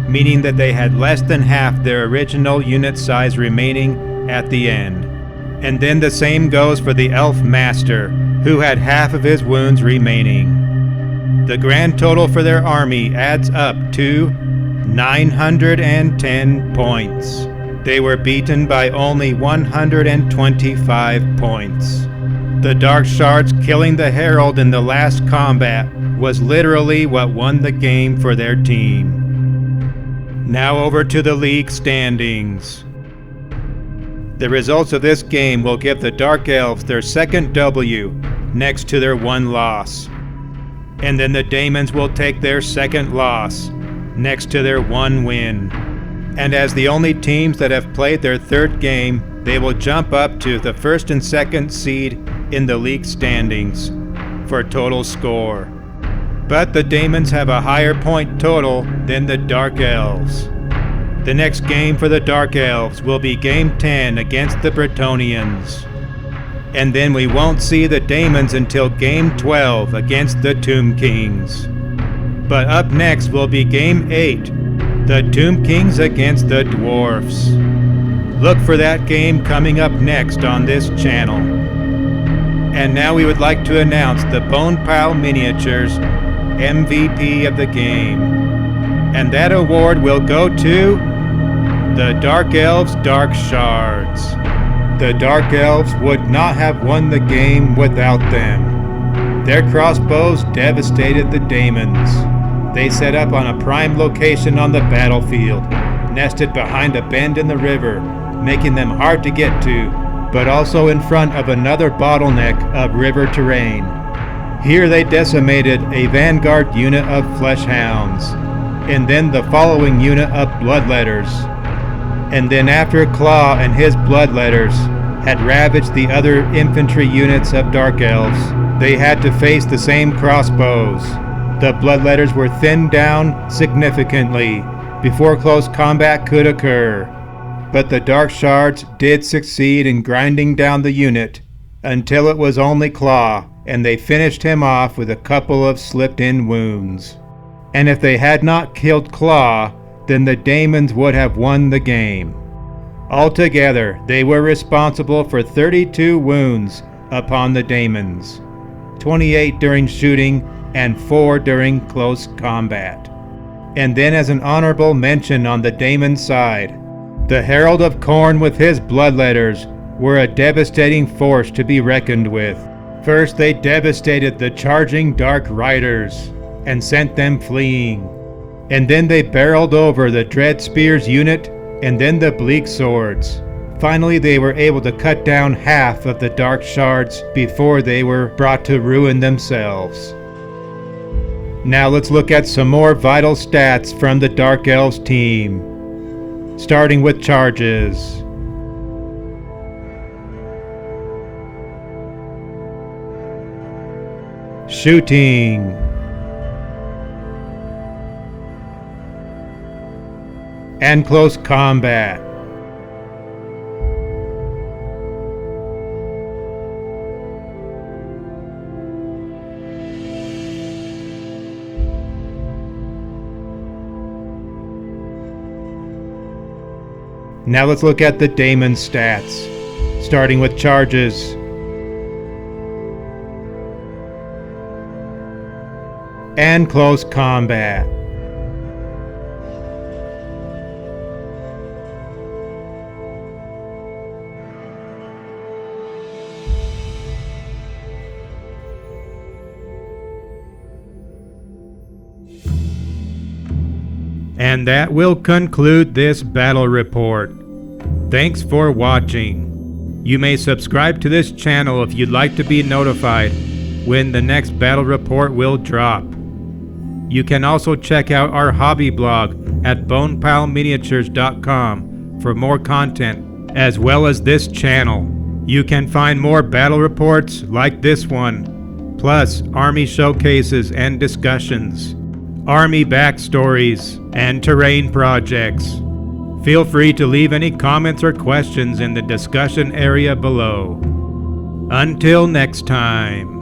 meaning that they had less than half their original unit size remaining at the end. And then the same goes for the Elf Master, who had half of his wounds remaining. The grand total for their army adds up to 910 points. They were beaten by only 125 points. The Dark Shards killing the Herald in the last combat was literally what won the game for their team. Now over to the league standings. The results of this game will give the Dark Elves their second W next to their one loss. And then the Daemons will take their second loss next to their one win. And as the only teams that have played their third game, they will jump up to the first and second seed in the league standings for total score. But the Daemons have a higher point total than the Dark Elves. The next game for the Dark Elves will be Game 10 against the Bretonnians. And then we won't see the Daemons until Game 12 against the Tomb Kings. But up next will be Game 8, the Tomb Kings against the Dwarfs. Look for that game coming up next on this channel. And now we would like to announce the Bonepile Miniatures MVP of the game. And that award will go to the Dark Elves Dark Shards. The Dark Elves would not have won the game without them. Their crossbows devastated the Daemons. They set up on a prime location on the battlefield, nested behind a bend in the river, making them hard to get to, but also in front of another bottleneck of river terrain. Here they decimated a vanguard unit of Fleshhounds, and then the following unit of Bloodletters. And then after Claw and his Bloodletters had ravaged the other infantry units of Dark Elves, they had to face the same crossbows. The Bloodletters were thinned down significantly before close combat could occur. But the Dark Shards did succeed in grinding down the unit until it was only Claw, and they finished him off with a couple of slipped-in wounds. And if they had not killed Claw, then the Daemons would have won the game. Altogether, they were responsible for 32 wounds upon the Daemons, 28 during shooting and 4 during close combat. And then as an honorable mention on the Daemon side, the Herald of Khorne with his Bloodletters were a devastating force to be reckoned with. First they devastated the charging Dark Riders and sent them fleeing. And then they barreled over the Dread Spears unit and then the Bleak Swords. Finally they were able to cut down half of the Dark Shards before they were brought to ruin themselves. Now let's look at some more vital stats from the Dark Elves team. Starting with charges. Shooting. And close combat. Now let's look at the Daemons stats, starting with charges. And close combat. And that will conclude this battle report. Thanks for watching. You may subscribe to this channel if you'd like to be notified when the next battle report will drop. You can also check out our hobby blog at bonepileminiatures.com for more content, as well as this channel. You can find more battle reports like this one, plus army showcases and discussions, army backstories, and terrain projects. Feel free to leave any comments or questions in the discussion area below. Until next time.